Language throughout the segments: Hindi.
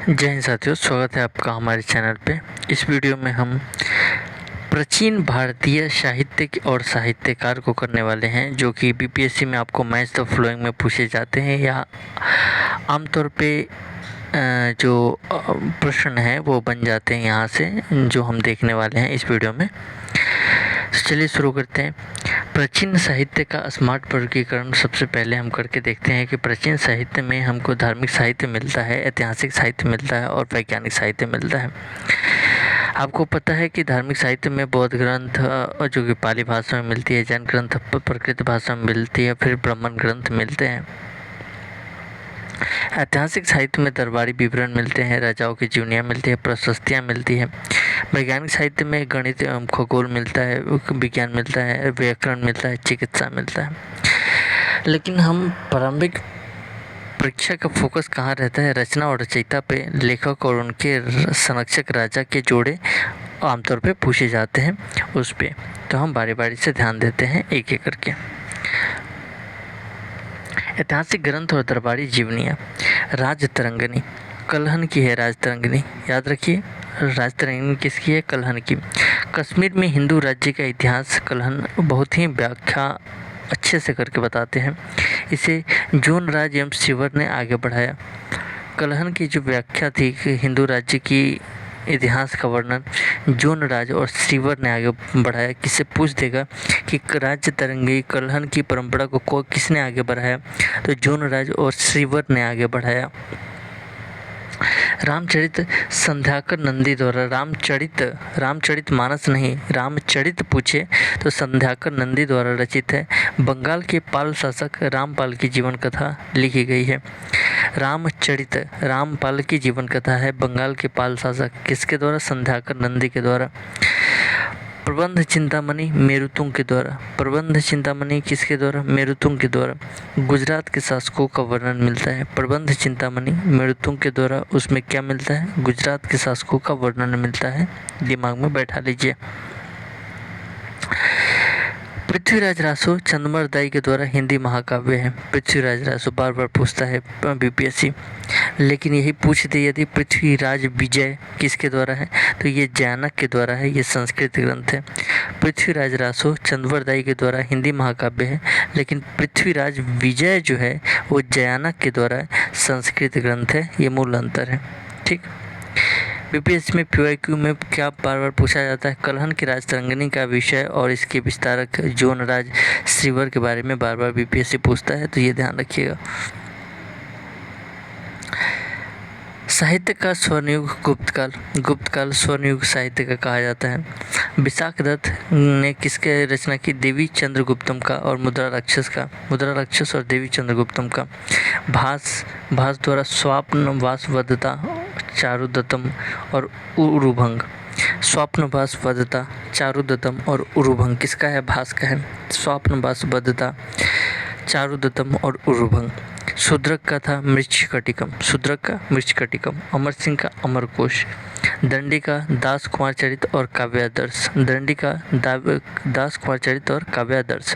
जय हिंद साथियों, स्वागत है आपका हमारे चैनल पे। इस वीडियो में हम प्राचीन भारतीय साहित्य और साहित्यकार को करने वाले हैं, जो कि बीपीएससी में आपको मैच द फॉलोइंग में पूछे जाते हैं या आमतौर पे जो प्रश्न है वो बन जाते हैं यहाँ से, जो हम देखने वाले हैं इस वीडियो में। तो चलिए शुरू करते हैं। प्राचीन साहित्य का स्मार्ट वर्गीकरण सबसे पहले हम करके देखते हैं कि प्राचीन साहित्य में हमको धार्मिक साहित्य मिलता है, ऐतिहासिक साहित्य मिलता है और वैज्ञानिक साहित्य मिलता है। आपको पता है कि धार्मिक साहित्य में बौद्ध ग्रंथ जो कि पाली भाषा में मिलती है, जैन ग्रंथ प्राकृत भाषा में मिलती है, फिर ब्राह्मण ग्रंथ मिलते हैं। ऐतिहासिक साहित्य में दरबारी विवरण मिलते हैं, राजाओं की जीवनियाँ मिलती है, प्रशस्तियाँ मिलती है। वैज्ञानिक साहित्य में गणित खगोल मिलता है, विज्ञान मिलता है, व्याकरण मिलता है, चिकित्सा मिलता है। लेकिन हम प्रारंभिक परीक्षा का फोकस कहाँ रहता है? रचना और रचयिता पे, लेखक और उनके संरक्षक राजा के जोड़े आमतौर पे पूछे जाते हैं उस पे। तो हम बारी बारी से ध्यान देते हैं एक एक करके। ऐतिहासिक ग्रंथ और दरबारी जीवनियाँ। राजतरंगिणी कल्हन की है। राजतरंगिणी याद रखिए, राजतरंगिणी किसकी है? कल्हन की। कश्मीर में हिंदू राज्य का इतिहास कल्हन बहुत ही व्याख्या अच्छे से करके बताते हैं। इसे जून राज एवं श्रीवर ने आगे बढ़ाया। कल्हन की जो व्याख्या थी कि हिंदू राज्य की इतिहास का वर्णन जून राज और श्रीवर ने आगे बढ़ाया। किससे पूछ देगा कि राज्य तरंगी कल्हन की परंपरा को किसने आगे बढ़ाया? तो जून राज और श्रीवर ने आगे बढ़ाया। रामचरित संध्याकर नंदी द्वारा रामचरित मानस नहीं, रामचरित पूछे तो संध्याकर नंदी द्वारा रचित है। बंगाल के पाल शासक रामपाल की जीवन कथा लिखी गई है। रामचरित रामपाल की जीवन कथा है। बंगाल के पाल शासक किसके द्वारा? संध्याकर नंदी के द्वारा। प्रबंध चिंतामणि मेरुतुंग के द्वारा। प्रबंध चिंतामणि किसके द्वारा? मेरुतुंग के द्वारा। गुजरात के शासकों का वर्णन मिलता है प्रबंध चिंतामणि मेरुतुंग के द्वारा। उसमें क्या मिलता है? गुजरात के शासकों का वर्णन मिलता है। दिमाग में बैठा लीजिए। पृथ्वीराज रासो चंद्रमर दाई के द्वारा हिंदी महाकाव्य है। पृथ्वीराज रासो बार बार पूछता है बीपीएससी, लेकिन यही पूछ दे यदि पृथ्वीराज विजय किसके द्वारा है, तो ये जयानक के द्वारा है। ये संस्कृत ग्रंथ है। पृथ्वीराज रासो चंद्रमर दाई के द्वारा हिंदी महाकाव्य है, लेकिन पृथ्वीराज विजय जो है वो जयानक के द्वारा संस्कृत ग्रंथ है। ये मूल अंतर है। ठीक। बीपीएससी में पीवाईक्यू में क्या बार बार पूछा जाता है? कल्हन की राजतरंगिणी का विषय और इसके विस्तारक जून राज श्रीवर के बारे में बार बार बीपीएससी पूछता है, तो ये ध्यान रखिएगा। साहित्य का स्वर्णयुग गुप्तकाल स्वर्णयुग साहित्य का कहा जाता है। विशाख दत्त ने किसके रचना की? देवी चंद्रगुप्तम का और मुद्रा राक्षस और देवी चंद्रगुप्तम का। भास द्वारा स्वप्न वासवदता चारुदत्तम और उरुभंग। स्वप्नवास वदता चारुदत्तम और उरुभंग किसका है? भास का है। स्वप्नवास वदता चारुदत्तम और उरुभंग। शूद्रक का था मृच्छकटिकम। अमर सिंह का अमरकोश। दंडी का दास कुमार चरित और काव्यादर्श।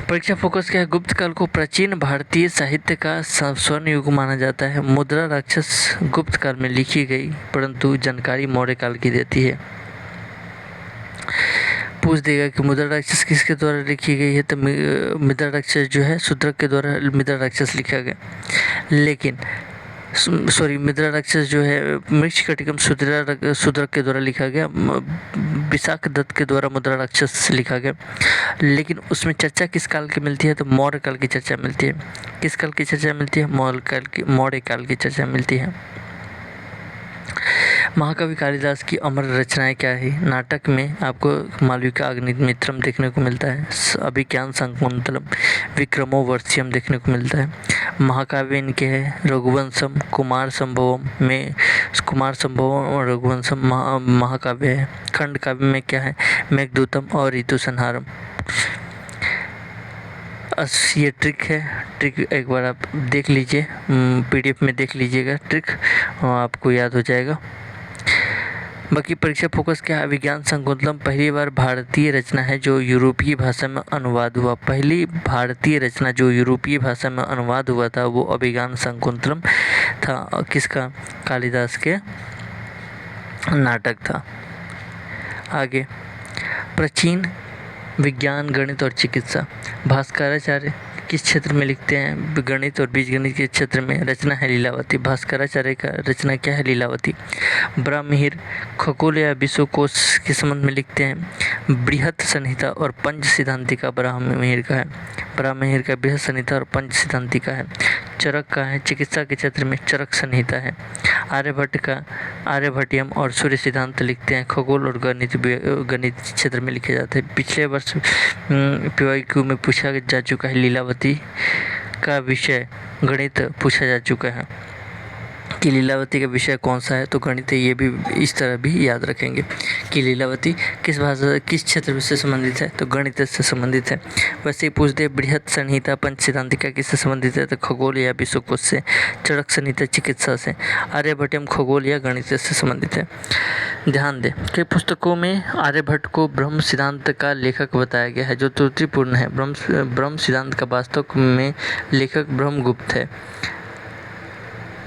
परीक्षा फोकस क्या है? गुप्त काल को प्राचीन भारतीय साहित्य का स्वर्ण युग माना जाता है। मुद्रा राक्षस गुप्त काल में लिखी गई, परंतु जानकारी मौर्य काल की देती है। पूछ देगा कि मुद्रा राक्षस किसके द्वारा लिखी गई है, तो मुद्रा राक्षस जो है शूद्रक के द्वारा मुद्रा राक्षस लिखा गया। लेकिन मुद्रा राक्षस जो है मृच्छकटिकम शूद्रक के द्वारा लिखा गया। विशाख दत्त के द्वारा मुद्रा राक्षस लिखा गया, लेकिन उसमें चर्चा किस काल की मिलती है? तो मौर्य काल की चर्चा मिलती है। किस काल की चर्चा मिलती है? मौर्य काल की चर्चा मिलती है। महाकवि कालिदास की अमर रचनाएं क्या है? नाटक में आपको मालविका अग्निमित्रम देखने को मिलता है। अभिज्ञान शाकुंतलम, विक्रमोर्वशीयम देखने को मिलता है। महाकाव्य इनके हैं रघुवंशम, कुमार संभवम और रघुवंशम महाकाव्य है। खंड काव्य में क्या है? मेघदूतम और ऋतु संहारम। ये ट्रिक है। ट्रिक एक बार आप देख लीजिए, पीडीएफ में देख लीजिएगा ट्रिक, आपको याद हो जाएगा। बाकी परीक्षा फोकस क्या है? अभिज्ञान शाकुंतलम पहली बार भारतीय रचना है जो यूरोपीय भाषा में अनुवाद हुआ। पहली भारतीय रचना जो यूरोपीय भाषा में अनुवाद हुआ था वो अभिज्ञान शाकुंतलम था। किसका? कालिदास के नाटक था। आगे, प्राचीन विज्ञान, गणित और चिकित्सा। भास्कराचार्य किस क्षेत्र में लिखते हैं? गणित और बीजगणित के क्षेत्र में। रचना है लीलावती। भास्कराचार्य का रचना क्या है? लीलावती। ब्राह्मणिर खगोल या विश्वकोश के संबंध में लिखते हैं। बृहत संहिता और पंच सिद्धांतिका ब्राह्मणिर का है। ब्राह्मणिर का बृहत संहिता और पंच सिद्धांतिका है। चरक का है चिकित्सा के क्षेत्र में, चरक संहिता है। आर्यभट्ट का आर्यभट्टियम और सूर्य सिद्धांत लिखते हैं। खगोल और गणित क्षेत्र में लिखे जाते हैं। पिछले वर्ष PYQ में पूछा जा चुका है। लीलावती का विषय गणित पूछा जा चुका है कि लीलावती का विषय कौन सा है, तो गणित है। ये भी इस तरह भी याद रखेंगे कि लीलावती किस भाषा किस क्षेत्र से संबंधित है, तो गणित से संबंधित है। वैसे ही पूछते हैं बृहत संहिता पंच सिद्धांतिका किससे संबंधित है, तो खगोल या विश्वकोश से। चरक संहिता चिकित्सा से। आर्यभट्टियम खगोल या गणित से संबंधित है। ध्यान दें, कई पुस्तकों में आर्यभट्ट को ब्रह्म सिद्धांत का लेखक बताया गया है जो त्रुटिपूर्ण है। ब्रह्म सिद्धांत का वास्तव में लेखक ब्रह्मगुप्त है।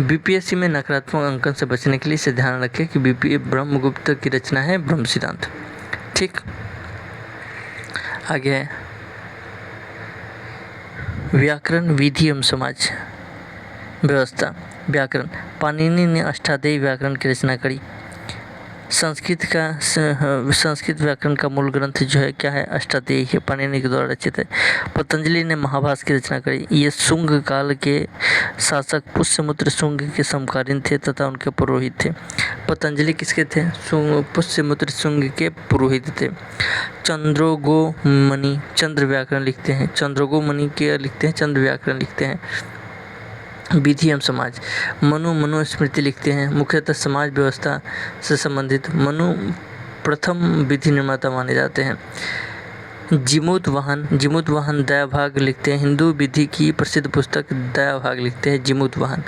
BPSC में नकारात्मक अंकन से बचने के लिए इसे ध्यान रखें कि ब्रह्मगुप्त की रचना है ब्रह्म सिद्धांत। ठीक, आगे है व्याकरण, विधि एवं समाज व्यवस्था। व्याकरण, पाणिनि ने अष्टाध्यायी व्याकरण की रचना करी। संस्कृत व्याकरण का मूल ग्रंथ जो है क्या है? अष्टाध्यायी है, पाणिनि के द्वारा रचित है। पतंजलि ने महाभाष्य की रचना करी। ये शुंग काल के शासक पुष्यमित्र शुंग के समकालीन थे तथा उनके पुरोहित थे। पतंजलि किसके थे? पुष्यमित्र शुंग के पुरोहित थे। चंद्रोगोमणि चंद्र व्याकरण लिखते हैं। चंद्रोगोमणि के लिखते हैं, चंद्र व्याकरण लिखते हैं। विधि एवं समाज, मनुस्मृति लिखते हैं। मुख्यतः समाज व्यवस्था से संबंधित मनु प्रथम विधि निर्माता माने जाते हैं। जिमूतवाहन दयाभाग लिखते हैं। हिंदू विधि की प्रसिद्ध पुस्तक दयाभाग लिखते हैं जिमूतवाहन।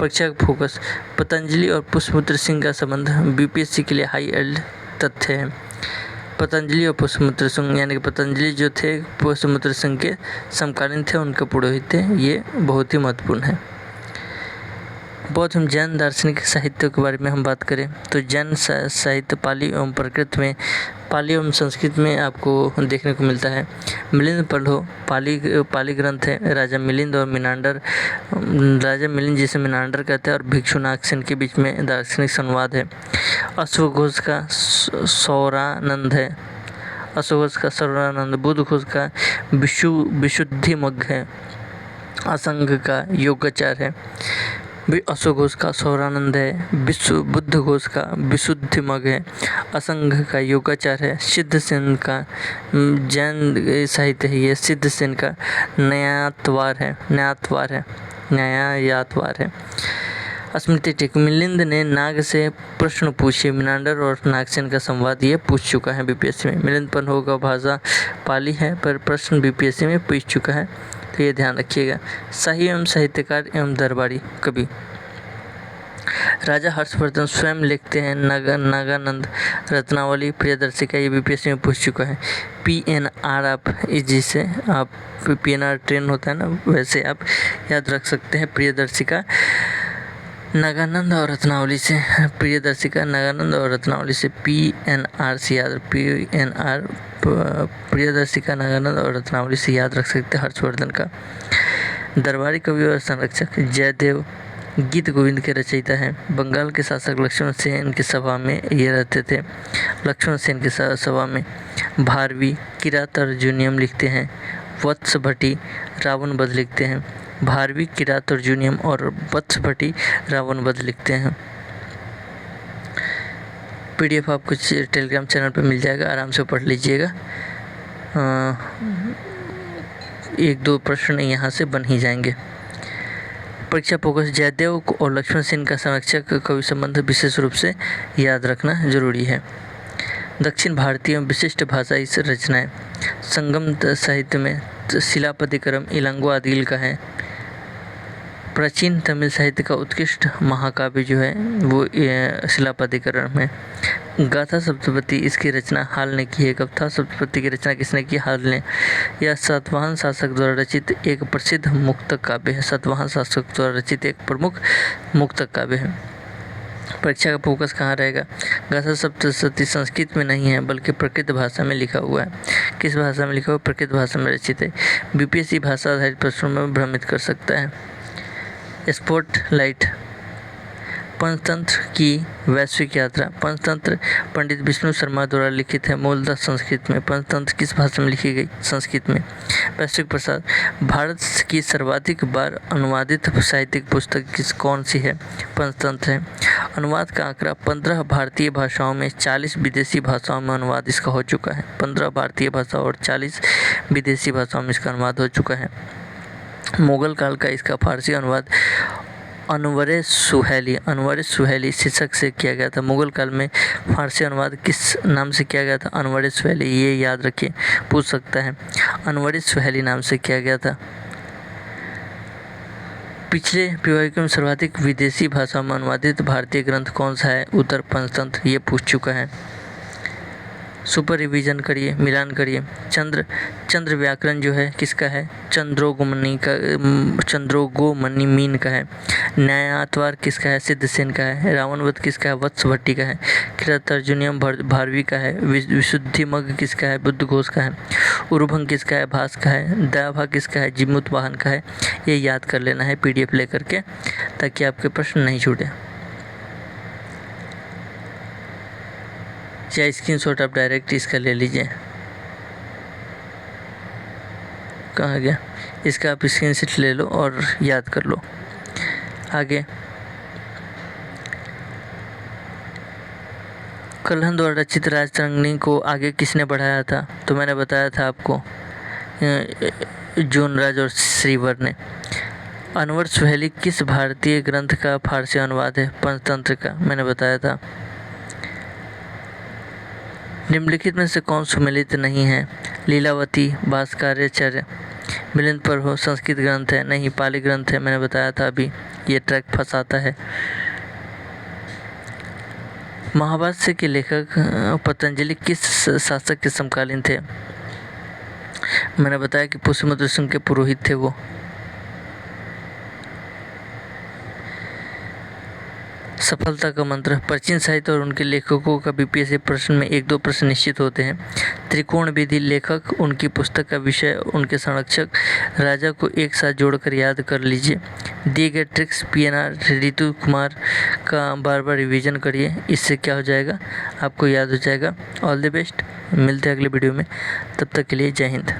परीक्षा का फोकस, पतंजलि और पुष्यमित्र सिंह का संबंध BPSC के लिए हाई एल्ड तथ्य है। पतंजलि और पुष्यमित्र सिंह यानी कि पतंजलि जो थे पुष्यमित्र सिंह के समकालीन थे, उनके पुरोहित थे। ये बहुत ही महत्वपूर्ण है। बौद्ध एवं जैन दार्शनिक साहित्य के बारे में हम बात करें तो जैन साहित्य पाली एवं प्राकृत में, पाली एवं संस्कृत में आपको देखने को मिलता है। मिलिंद पढ़ो, पाली ग्रंथ है। राजा मिलिंद और मिनांडर, राजा मिलिंद जिसे मिनांडर कहते हैं और भिक्षुनाग सेन के बीच में दार्शनिक संवाद है। अश्वघोष का सौरानंद है। अश्वघोष का सौरानंद। बुद्ध घोष का विशुद्धिमग्ग है। असंग का योगाचार है। अश्वघोष का सौरानंद है। बुद्ध घोष का विशुद्धिमग्ग है। असंग का योगाचार है। सिद्ध सेन का जैन साहित्य है। ये सिद्ध सेन का न्यायवाद है। स्मृति टिक, मिलिंद ने नाग से प्रश्न पूछे। मिनांडर और नागसेन का संवाद ये पूछ चुका है BPSC में। मिलिंद पन्हो का भाषा पाली है पर प्रश्न BPSC में पूछ चुका है, तो ये ध्यान रखिएगा। शाही एवं साहित्यकार एवं दरबारी कवि, राजा हर्षवर्धन स्वयं लिखते हैं। नागानंद रत्नावली प्रियदर्शिका, ये BPSC में पूछ चुका है। PNR आप जिसे आप PNR ट्रेन होता है ना, वैसे आप याद रख सकते हैं। प्रियदर्शिका नागानंद और रत्नावली से, प्रियदर्शिका नागानंद और रत्नावली से PNR से याद, PNR प्रियदर्शिका नागानंद और रत्नावली से याद रख सकते हैं हर्षवर्धन का। दरबारी कवि और संरक्षक, जयदेव गीत गोविंद के रचयिता हैं। बंगाल के शासक लक्ष्मण सेन की सभा में ये रहते थे। लक्ष्मण सेन की सभा में। भारवी किरात अर्जुनियम लिखते हैं। वत्स भट्टी रावण वध लिखते हैं। भारवी किरात अर्जुनियम और वत्स भट्टी रावण वध लिखते हैं। PDF आपको टेलीग्राम चैनल पर मिल जाएगा, आराम से पढ़ लीजिएगा। 1-2 प्रश्न यहाँ से बन ही जाएंगे। परीक्षा फोकस, जयदेव और लक्ष्मण सेन का संरक्षक कवि संबंध विशेष रूप से याद रखना जरूरी है। दक्षिण भारतीय विशिष्ट भाषाई रचनाएं, संगम साहित्य में शिलापतिकरम इलांगो आदिल का है। प्राचीन तमिल साहित्य का उत्कृष्ट महाकाव्य जो है वो शिलापतिकरम है। गाथा सप्तपदी इसकी रचना हाल ने की है। गाथा सप्तपदी की रचना किसने की? हाल ने। यह सातवाहन शासक द्वारा रचित एक प्रसिद्ध मुक्तक काव्य है। सातवाहन शासक द्वारा रचित एक प्रमुख मुक्तक काव्य है। परीक्षा का फोकस कहाँ रहेगा? गाथा सप्तशती संस्कृत में नहीं है बल्कि प्रकृत भाषा में लिखा हुआ है। किस भाषा में लिखा हुआ? प्रकृत भाषा में रचित है। बीपीएससी भाषा आधारित प्रश्नों में भ्रमित कर सकता है। स्पॉटलाइट पंचतंत्र की वैश्विक यात्रा। पंचतंत्र पंडित विष्णु शर्मा द्वारा लिखित है, मूलतः संस्कृत में। पंचतंत्र किस भाषा में लिखी गई? संस्कृत में। वैश्विक प्रसार भारत की सर्वाधिक बार अनुवादित साहित्यिक पुस्तक कौन सी है? पंचतंत्र है। अनुवाद का आंकड़ा 15 भारतीय भाषाओं में 40 विदेशी भाषाओं में अनुवाद इसका हो चुका है। 15 भारतीय भाषा और 40 विदेशी भाषाओं में इसका अनुवाद हो चुका है। मुगल काल का इसका फारसी अनुवाद अनवरे सुहेली शीर्षक से किया गया था। मुगल काल में फारसी अनुवाद किस नाम से किया गया था? अनवरे सुहेली। ये याद रखिए, पूछ सकता है। अनवरे सुहेली नाम से किया गया था। पिछले पीवाईक्यू में सर्वाधिक विदेशी भाषाओं में अनुवादित भारतीय ग्रंथ कौन सा है? उत्तर पंचतंत्र। ये पूछ चुका है। सुपर रिवीजन करिए, मिलान करिए। चंद्र व्याकरण जो है किसका है? चंद्रोगोमनी मीन का है। न्यायातवार किसका है? सिद्धसेन का है। रावणवध किसका है? वत्स भट्टी का है। किरातार्जुनीयम भारवी का है। विशुद्धिमग्ग किसका है? बुद्धघोष का है। उरुभंग किसका है? भास का है। दयाभा किसका है? जीमूतवाहन का है। ये याद कर लेना है PDF लेकर के, ताकि आपके प्रश्न नहीं छूटे। या स्क्रीनशॉट आप डायरेक्ट इसका ले लीजिए। कहाँ गया? इसका आप स्क्रीनशॉट ले लो और याद कर लो। आगे, कल्हण द्वारा रचित राजतरंगिणी को आगे किसने बढ़ाया था? तो मैंने बताया था आपको, जोनराज और श्रीवर ने। अनवर सुहेली किस भारतीय ग्रंथ का फारसी अनुवाद है? पंचतंत्र का, मैंने बताया था। निम्नलिखित में से कौन सुमेलित नहीं है? लीलावती, भास्कराचार्य, मिलिंद पर्व संस्कृत ग्रंथ है? नहीं, पाली ग्रंथ है, मैंने बताया था अभी। ये ट्रैक फंसाता है। महाभाष्य के लेखक पतंजलि किस शासक के समकालीन थे? मैंने बताया कि पुष्यमित्र सिंह के पुरोहित थे वो। सफलता का मंत्र। प्राचीन साहित्य और उनके लेखकों का बीपीएससी प्रश्न में 1-2 प्रश्न निश्चित होते हैं। त्रिकोण विधि लेखक, उनकी पुस्तक का विषय, उनके संरक्षक, राजा को एक साथ जोड़कर याद कर लीजिए। दिए गए ट्रिक्स PNR ऋतु कुमार का बार बार रिवीजन करिए, इससे क्या हो जाएगा? आपको याद हो जाएगा। ऑल द बेस्ट, मिलते हैं अगले वीडियो में। तब तक के लिए जय हिंद।